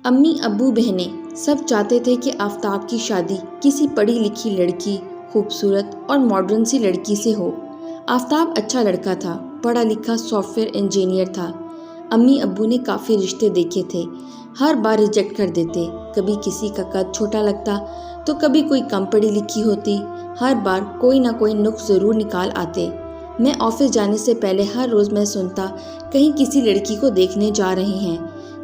امی ابو بہنیں سب چاہتے تھے کہ آفتاب کی شادی کسی پڑھی لکھی لڑکی، خوبصورت اور ماڈرن سی لڑکی سے ہو۔ آفتاب اچھا لڑکا تھا، پڑھا لکھا سافٹ ویئر انجینئر تھا۔ امی ابو نے کافی رشتے دیکھے تھے، ہر بار ریجیکٹ کر دیتے۔ کبھی کسی کا قد چھوٹا لگتا تو کبھی کوئی کم پڑھی لکھی ہوتی، ہر بار کوئی نہ کوئی نقص ضرور نکال آتے۔ میں آفس جانے سے پہلے ہر روز میں سنتا کہیں کسی لڑکی کو دیکھنے جا رہے ہیں۔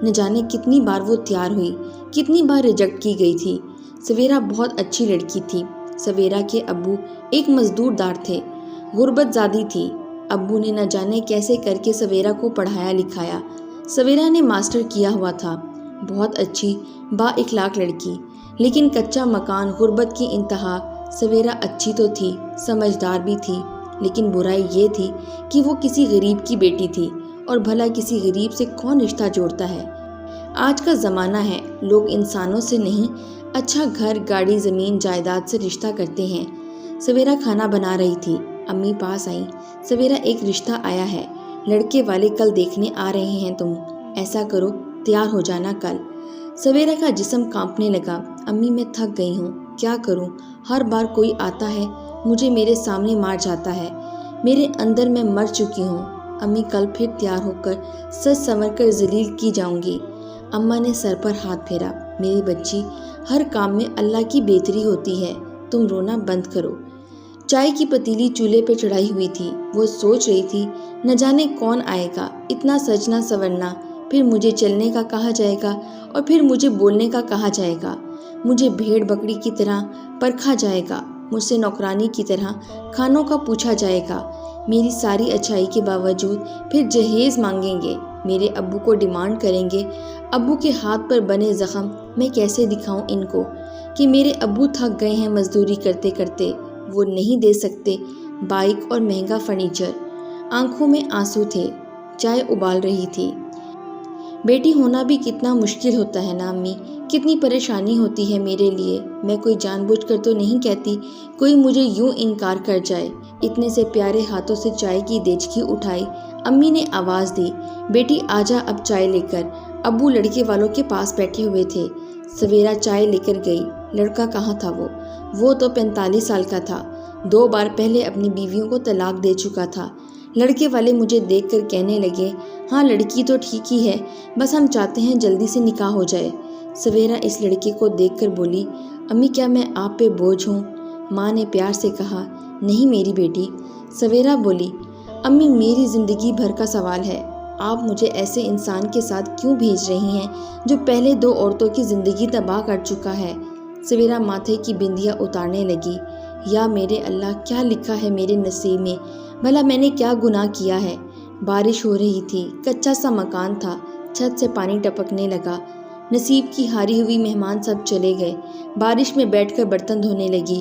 نہ جانے کتنی بار وہ تیار ہوئی، کتنی بار ریجیکٹ کی گئی تھی۔ سویرا بہت اچھی لڑکی تھی۔ سویرا کے ابو ایک مزدور دار تھے، غربت زادی تھی۔ ابو نے نہ جانے کیسے کر کے سویرا کو پڑھایا لکھایا۔ سویرا نے ماسٹر کیا ہوا تھا، بہت اچھی با اخلاق لڑکی، لیکن کچا مکان، غربت کی انتہا۔ سویرا اچھی تو تھی، سمجھدار بھی تھی، لیکن برائی یہ تھی کہ وہ کسی غریب کی بیٹی تھی، اور بھلا کسی غریب سے کون رشتہ جوڑتا ہے؟ آج کا زمانہ ہے، لوگ انسانوں سے نہیں، اچھا گھر، گاڑی، زمین، جائیداد سے رشتہ کرتے ہیں۔ سویرا کھانا بنا رہی تھی، امی پاس آئیں۔ سویرا، ایک رشتہ آیا ہے، لڑکے والے کل دیکھنے آ رہے ہیں، تم ایسا کرو تیار ہو جانا کل۔ سویرا کا جسم کانپنے لگا۔ امی، میں تھک گئی ہوں، کیا کروں؟ ہر بار کوئی آتا ہے مجھے میرے سامنے مار جاتا ہے، میرے اندر میں مر چکی ہوں۔ امی، کل پھر تیار ہو کر سج سنور کر ذلیل کی جاؤں گی۔ اماں نے سر پر ہاتھ پھیرا۔ میری بچی، ہر کام میں اللہ کی بہتری ہوتی ہے، تم رونا بند کرو۔ چائے کی پتیلی چولہے پہ چڑھائی ہوئی تھی، وہ سوچ رہی تھی نہ جانے کون آئے گا، اتنا سجنا سورنا، پھر مجھے چلنے کا کہا جائے گا اور پھر مجھے بولنے کا کہا جائے گا، مجھے بھیڑ بکری کی طرح پرکھا جائے گا، مجھ سے نوکرانی کی طرح کھانوں کا پوچھا جائے گا۔ میری ساری اچھائی کے باوجود پھر جہیز مانگیں گے، میرے ابو کو ڈیمانڈ کریں گے۔ ابو کے ہاتھ پر بنے زخم میں کیسے دکھاؤں ان کو کہ میرے ابو تھک گئے ہیں مزدوری کرتے کرتے، وہ نہیں دے سکتے بائک اور مہنگا فرنیچر۔ آنکھوں میں آنسو تھے، چائے ابال رہی تھی۔ بیٹی ہونا بھی کتنا مشکل ہوتا ہے نا امی، کتنی پریشانی ہوتی ہے میرے لیے۔ میں کوئی جان بوجھ کر تو نہیں کہتی، کوئی مجھے یوں انکار کر جائے۔ اتنے سے پیارے ہاتھوں سے چائے کی دیچکی اٹھائی۔ امی نے آواز دی، بیٹی آجا اب چائے لے کر۔ ابو لڑکے والوں کے پاس بیٹھے ہوئے تھے۔ سویرا چائے لے کر گئی۔ لڑکا کہاں تھا وہ تو 45 سال کا تھا، 2 بار پہلے اپنی بیویوں کو طلاق دے چکا تھا۔ لڑکے والے مجھے دیکھ کر کہنے لگے، ہاں لڑکی تو ٹھیک ہی ہے، بس ہم چاہتے ہیں جلدی سے نکاح ہو جائے۔ سویرا اس لڑکے کو دیکھ کر بولی، امی کیا میں آپ پہ بوجھ ہوں؟ ماں نے پیار سے کہا، نہیں میری بیٹی۔ سویرا بولی، امی میری زندگی بھر کا سوال ہے، آپ مجھے ایسے انسان کے ساتھ کیوں بھیج رہی ہیں جو پہلے 2 عورتوں کی زندگی تباہ کر چکا ہے؟ سویرا ماتھے کی بندیاں اتارنے لگی، یا میرے اللہ، کیا لکھا ہے میرے نصیب میں؟ بھلا میں نے کیا گناہ کیا ہے؟ بارش ہو رہی تھی، کچا سا مکان تھا، چھت سے پانی ٹپکنے لگا۔ نصیب کی ہاری ہوئی مہمان سب چلے گئے۔ بارش میں بیٹھ کر برتن دھونے لگی۔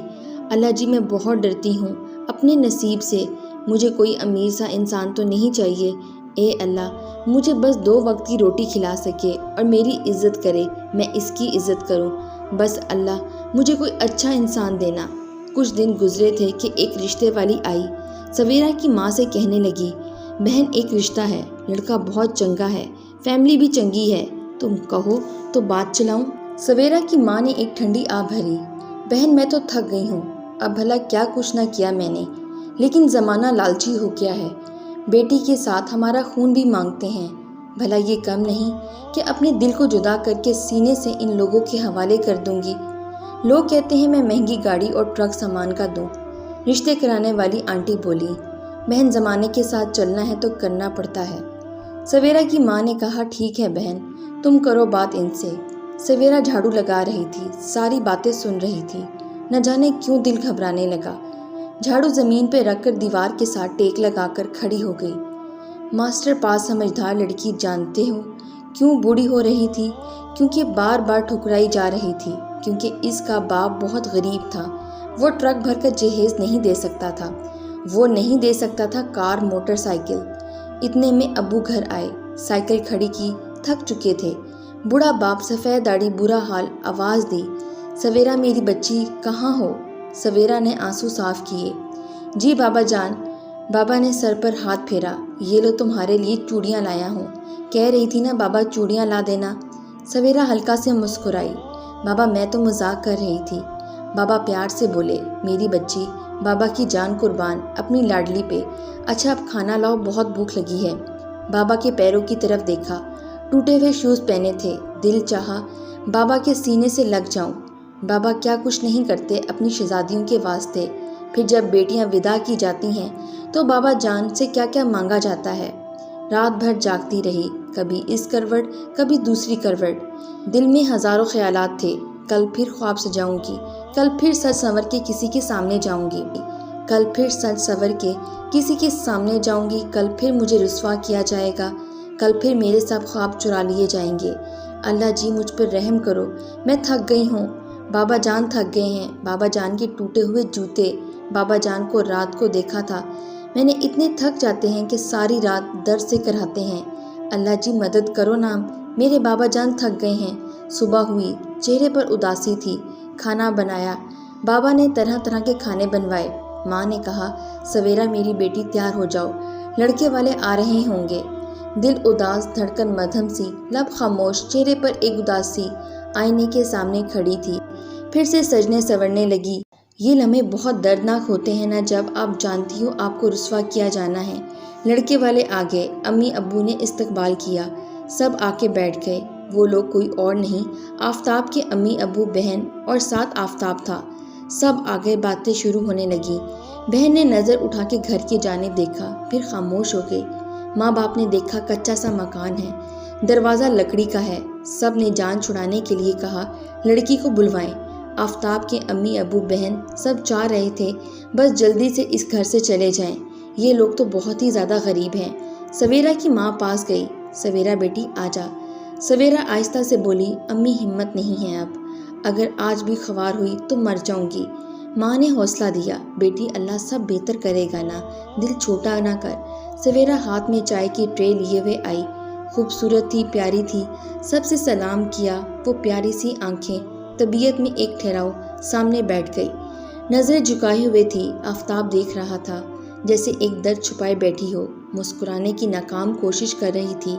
اللہ جی، میں بہت ڈرتی ہوں اپنے نصیب سے، مجھے کوئی امیر سا انسان تو نہیں چاہیے۔ اے اللہ، مجھے بس 2 وقت کی روٹی کھلا سکے اور میری عزت کرے، میں اس کی عزت کروں۔ بس اللہ، مجھے کوئی اچھا انسان دینا۔ کچھ دن گزرے تھے کہ ایک رشتے والی آئی۔ سویرا کی ماں سے کہنے لگی، بہن ایک رشتہ ہے، لڑکا بہت چنگا ہے، فیملی بھی چنگی ہے، تم کہو تو بات چلاؤں؟ سویرا کی ماں نے ایک ٹھنڈی آہ بھری، بہن میں تو تھک گئی ہوں، اب بھلا کیا کچھ نہ کیا میں نے، لیکن زمانہ لالچی ہو گیا ہے، بیٹی کے ساتھ ہمارا خون بھی مانگتے ہیں، بھلا یہ کم نہیں کہ اپنے دل کو جدا کر کے سینے سے ان لوگوں کے حوالے کر دوں گی؟ لوگ کہتے ہیں میں مہنگی گاڑی اور ٹرک سامان کا دوں۔ رشتے کرانے والی آنٹی بولی، بہن زمانے کے ساتھ چلنا ہے تو کرنا پڑتا ہے۔ سویرا کی ماں نے کہا، ٹھیک ہے بہن، تم کرو بات ان سے۔ سویرا جھاڑو لگا رہی تھی، ساری باتیں سن رہی تھی، نہ جانے کیوں دل گھبرانے لگا۔ جھاڑو زمین پہ رکھ کر دیوار کے ساتھ ٹیک لگا کر کھڑی ہو گئی۔ ماسٹر پاس سمجھدار لڑکی، جانتے ہو کیوں بوڑھی ہو رہی تھی؟ کیونکہ بار بار ٹھکرائی جا رہی تھی، کیونکہ اس کا باپ بہت غریب تھا، وہ ٹرک بھر کر جہیز نہیں دے سکتا تھا، وہ نہیں دے سکتا تھا کار، موٹر سائیکل۔ اتنے میں ابو گھر آئے، سائیکل کھڑی کی، تھک چکے تھے۔ بوڑھا باپ، سفید داڑھی، برا حال، آواز دی، سویرا میری بچی کہاں ہو؟ سویرا نے آنسو صاف کیے، جی بابا جان۔ بابا نے سر پر ہاتھ پھیرا، یہ لو تمہارے لیے چوڑیاں لایا ہوں، کہہ رہی تھی نا بابا چوڑیاں لا دینا۔ سویرا ہلکا سے مسکرائی۔ بابا میں تو مذاق کر رہی تھی۔ بابا پیار سے بولے، میری بچی، بابا کی جان قربان اپنی لاڈلی پہ۔ اچھا اب کھانا لاؤ، بہت بھوک لگی ہے۔ بابا کے پیروں کی طرف دیکھا، ٹوٹے ہوئے شوز پہنے تھے۔ دل چاہا بابا کے سینے سے لگ جاؤں۔ بابا کیا کچھ نہیں کرتے اپنی شہزادیوں کے واسطے۔ پھر جب بیٹیاں ودا کی جاتی ہیں تو بابا جان سے کیا کیا مانگا جاتا ہے۔ رات بھر جاگتی رہی، کبھی اس کروٹ کبھی دوسری کروٹ۔ دل میں ہزاروں خیالات تھے، کل پھر خواب سجاؤں گی، کل پھر سج سنور کے کسی کے سامنے جاؤں گی، کل پھر سج سنور کے کسی کے سامنے جاؤں گی، کل پھر مجھے رسوا کیا جائے گا، کل پھر میرے سب خواب چرا لیے جائیں گے۔ اللہ جی مجھ پر رحم کرو، میں تھک گئی ہوں۔ بابا جان تھک گئے ہیں۔ بابا جان کے ٹوٹے ہوئے جوتے۔ بابا جان کو رات کو دیکھا تھا، میں نے اتنے تھک جاتے ہیں کہ ساری رات درد سے کراتے ہیں۔ اللہ جی مدد کرو نا، میرے بابا جان تھک گئے ہیں۔ صبح ہوئی، چہرے پر اداسی تھی۔ کھانا بنایا، بابا نے طرح طرح کے کھانے بنوائے۔ ماں نے کہا، سویرا میری بیٹی تیار ہو جاؤ، لڑکے والے آ رہے ہوں گے۔ دل اداس، دھڑکن مدھم سی، لب خاموش، چہرے پر ایک اداسی۔ آئینے کے سامنے کھڑی تھی، پھر سے سجنے سنورنے لگی۔ یہ لمحے بہت دردناک ہوتے ہیں نا، جب آپ جانتی ہو آپ کو رسوا کیا جانا ہے۔ لڑکے والے آ گئے، امی ابو نے استقبال کیا، سب آ کے بیٹھ گئے۔ وہ لوگ کوئی اور نہیں، آفتاب کے امی ابو، بہن اور ساتھ آفتاب تھا۔ سب آ گئے، باتیں شروع ہونے لگی۔ بہن نے نظر اٹھا کے گھر کی جانب دیکھا، پھر خاموش ہو گئی۔ ماں باپ نے دیکھا کچا سا مکان ہے، دروازہ لکڑی کا ہے۔ سب نے جان چھڑانے کے لیے کہا، لڑکی کو بلوائیں۔ آفتاب کے امی ابو بہن سب چاہ رہے تھے بس جلدی سے اس گھر سے چلے جائیں، یہ لوگ تو بہت ہی زیادہ غریب ہیں۔ سویرا کی ماں پاس گئی، سویرا بیٹی آ جا۔ سویرا آہستہ سے بولی، امی ہمت نہیں ہے اب، اگر آج بھی خوار ہوئی تو مر جاؤں گی۔ ماں نے حوصلہ دیا، بیٹی اللہ سب بہتر کرے گا نا، دل چھوٹا نہ کر۔ سویرا ہاتھ میں چائے کی ٹرے لیے ہوئے آئی، خوبصورت تھی، پیاری تھی۔ سب سے سلام کیا، وہ پیاری سی آنکھیں، طبیعت میں ایک ٹھہراؤ، سامنے بیٹھ گئی۔ نظریں جھکائے ہوئے تھی، آفتاب دیکھ رہا تھا جیسے ایک درد چھپائے بیٹھی ہو، مسکرانے کی ناکام کوشش کر رہی تھی۔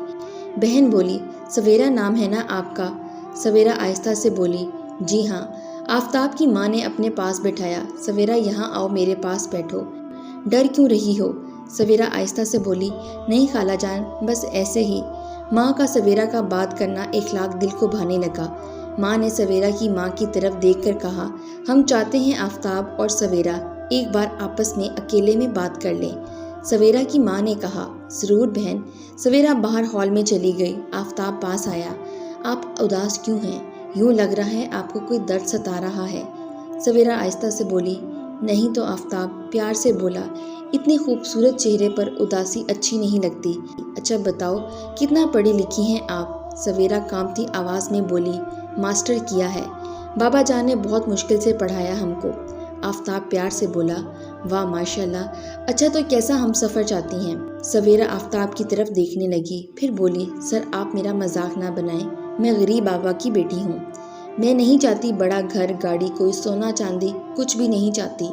بہن بولی، سویرا نام ہے نا آپ کا؟ سویرا آہستہ سے بولی، جی ہاں۔ آفتاب کی ماں نے اپنے پاس بٹھایا، سویرا یہاں آؤ، میرے پاس بیٹھو۔ ڈر کیوں رہی ہو؟ سویرا آہستہ سے بولی، نہیں خالہ جان، بس ایسے ہی۔ ماں کا سویرا کا بات کرنا اخلاق دل کو بھانے لگا۔ ماں نے سویرا کی ماں کی طرف دیکھ کر کہا، ہم چاہتے ہیں آفتاب اور سویرا ایک بار آپس میں اکیلے میں بات کر لیں۔ سویرا کی ماں نے کہا، ضرور بہن۔ سویرا باہر ہال میں چلی گئی، آفتاب پاس آیا۔ آپ اداس کیوں ہیں؟ یوں لگ رہا ہے آپ کو کوئی درد ستا رہا ہے۔ سویرا آہستہ سے بولی، نہیں تو آفتاب پیار سے بولا، اتنی خوبصورت چہرے پر اداسی اچھی نہیں لگتی۔ اچھا بتاؤ، کتنا پڑھی لکھی ہیں آپ؟ سویرا کانپتی آواز میں بولی، ماسٹر کیا ہے، بابا جان نے بہت مشکل سے پڑھایا ہم کو۔ آفتاب پیار سے بولا، واہ ماشاءاللہ، اچھا تو کیسا ہم سفر چاہتی ہیں؟ سویرا آفتاب کی طرف دیکھنے لگی، پھر بولی، سر آپ میرا مذاق نہ بنائیں، میں غریب بابا کی بیٹی ہوں۔ میں نہیں چاہتی بڑا گھر گاڑی، کوئی سونا چاندی، کچھ بھی نہیں چاہتی،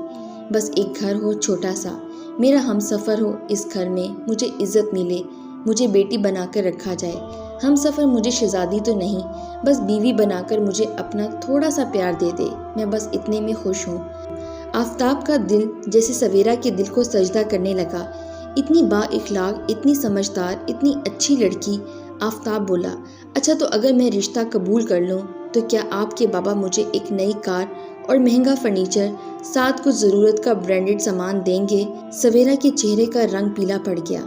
بس ایک گھر ہو چھوٹا سا، میرا ہم سفر ہو، اس گھر میں مجھے عزت ملے، مجھے بیٹی بنا کر رکھا جائے۔ ہم سفر مجھے شہزادی تو نہیں، بس بیوی بنا کر مجھے اپنا تھوڑا سا پیار دے دے، میں بس اتنے میں خوش ہوں۔ آفتاب کا دل جیسے سویرا کے دل کو سجدہ کرنے لگا، اتنی با اخلاق، اتنی سمجھدار، اتنی اچھی لڑکی۔ آفتاب بولا، اچھا تو اگر میں رشتہ قبول کر لوں تو کیا آپ کے بابا مجھے ایک نئی کار اور مہنگا فرنیچر، ساتھ کچھ ضرورت کا برانڈڈ سامان دیں گے؟ سویرا کے چہرے کا رنگ پیلا پڑ گیا،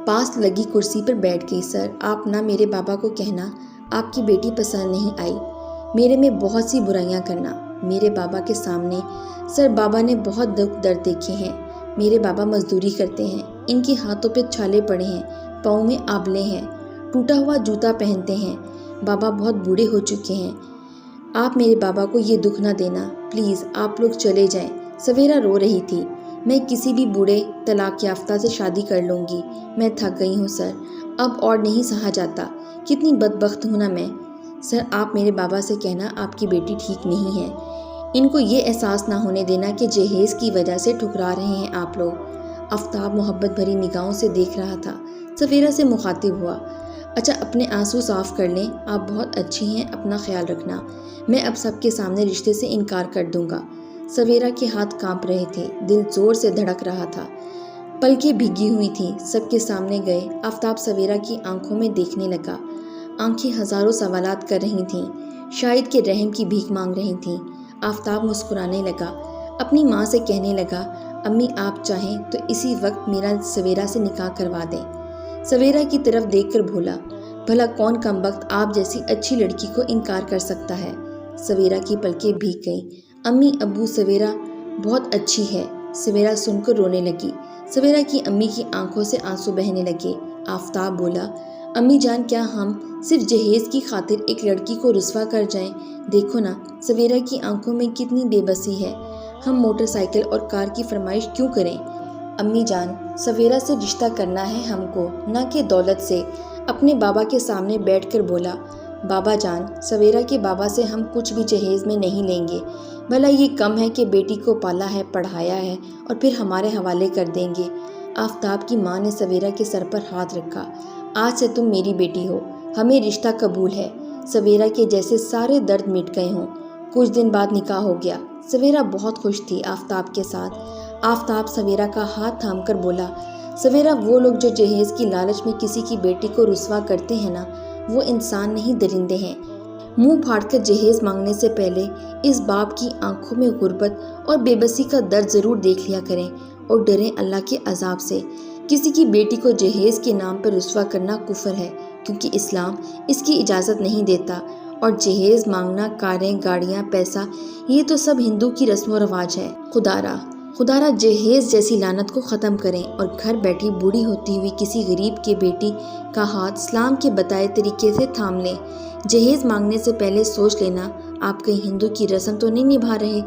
پاس لگی کرسی پر بیٹھ گئی۔ سر آپ نہ میرے بابا کو کہنا آپ کی بیٹی پسند نہیں آئی، میرے میں بہت سی برائیاں کرنا میرے بابا کے سامنے۔ سر بابا نے بہت دکھ درد دیکھے ہیں، میرے بابا مزدوری کرتے ہیں، ان کے ہاتھوں پہ چھالے پڑے ہیں، پاؤں میں آبلے ہیں، ٹوٹا ہوا جوتا پہنتے ہیں، بابا بہت بوڑھے ہو چکے ہیں۔ آپ میرے بابا کو یہ دکھ نہ دینا، پلیز آپ لوگ چلے جائیں۔ سویرا رو رہی تھی، میں کسی بھی بوڑھے طلاق یافتہ سے شادی کر لوں گی، میں تھک گئی ہوں سر، اب اور نہیں سہا جاتا، کتنی بدبخت ہوں نا میں۔ سر آپ میرے بابا سے کہنا آپ کی بیٹی ٹھیک نہیں ہے، ان کو یہ احساس نہ ہونے دینا کہ جہیز کی وجہ سے ٹھکرا رہے ہیں آپ لوگ۔ آفتاب محبت بھری نگاہوں سے دیکھ رہا تھا، سویرا سے مخاطب ہوا، اچھا اپنے آنسو صاف کر لیں، آپ بہت اچھی ہیں، اپنا خیال رکھنا، میں اب سب کے سامنے رشتے سے انکار کر دوں گا۔ سویرا کے ہاتھ کانپ رہے تھے، دل زور سے دھڑک رہا تھا، پلکیں بھیگی ہوئی تھیں۔ سب کے سامنے گئے، آفتاب سویرا کی آنکھوں میں دیکھنے لگا۔ آنکھیں ہزاروں سوالات کر رہی تھیں، شاید کہ رحم کی بھیک مانگ رہی تھیں۔ آفتاب مسکرانے لگا، اپنی ماں سے کہنے لگا، امی آپ چاہیں تو اسی وقت میرا سویرا سے نکاح کروا دیں۔ سویرا کی طرف دیکھ کر بولا، بھلا کون کمبخت آپ جیسی اچھی لڑکی کو انکار کر سکتا ہے؟ سویرا کی پلکیں بھیگ گئیں۔ امی ابو سویرا بہت اچھی ہے۔ سویرا سن کر رونے لگی۔ سویرا کی امی کی آنکھوں سے آنسو بہنے لگے۔ آفتاب بولا، امی جان کیا ہم صرف جہیز کی خاطر ایک لڑکی کو رسوا کر جائیں؟ دیکھو نا سویرا کی آنکھوں میں کتنی بے بسی ہے، ہم موٹر سائیکل اور کار کی فرمائش کیوں کریں؟ امی جان سویرا سے رشتہ کرنا ہے ہم کو، نہ کہ دولت سے۔ اپنے بابا کے سامنے بیٹھ کر بولا، بابا جان سویرا کے بابا سے ہم کچھ بھی جہیز میں نہیں لیں گے، بھلا یہ کم ہے کہ بیٹی کو پالا ہے پڑھایا ہے اور پھر ہمارے حوالے کر دیں گے؟ آفتاب کی ماں نے سویرا کے سر پر ہاتھ رکھا، آج سے تم میری بیٹی ہو، ہمیں رشتہ قبول ہے۔ سویرا کے جیسے سارے درد مٹ گئے ہوں۔ کچھ دن بعد نکاح ہو گیا۔ سویرا بہت خوش تھی آفتاب کے ساتھ۔ آفتاب سویرا کا ہاتھ تھام کر بولا، سویرا وہ لوگ جو جہیز کی لالچ میں کسی کی بیٹی کو رسوا کرتے ہیں نا، وہ انسان نہیں درندے ہیں۔ منہ پھاڑ کر جہیز مانگنے سے پہلے اس باپ کی آنکھوں میں غربت اور بے بسی کا درد ضرور دیکھ لیا کریں اور ڈریں اللہ کے عذاب سے۔ کسی کی بیٹی کو جہیز کے نام پر رسوا کرنا کفر ہے، کیونکہ اسلام اس کی اجازت نہیں دیتا، اور جہیز مانگنا، کاریں گاڑیاں پیسہ، یہ تو سب ہندو کی رسم و رواج ہے۔ خدارا جہیز جیسی لعنت کو ختم کریں اور گھر بیٹھی بوڑھی ہوتی ہوئی کسی غریب کے بیٹی کا ہاتھ اسلام کے بتائے طریقے سے تھام لیں۔ جہیز مانگنے سے پہلے سوچ لینا آپ کہیں ہندو کی رسم تو نہیں نبھا رہے۔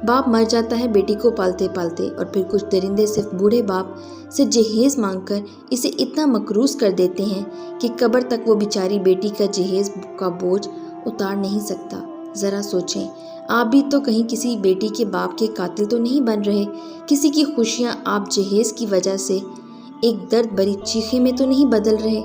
باپ مر جاتا ہے بیٹی کو پالتے پالتے، اور پھر کچھ درندے صرف بوڑھے باپ سے جہیز مانگ کر اسے اتنا مکروس کر دیتے ہیں کہ قبر تک وہ بیچاری بیٹی کا جہیز کا بوجھ اتار نہیں سکتا۔ ذرا سوچیں، آپ بھی تو کہیں کسی بیٹی کے باپ کے قاتل تو نہیں بن رہے؟ کسی کی خوشیاں آپ جہیز کی وجہ سے ایک درد بھری چیخے میں تو نہیں بدل رہے؟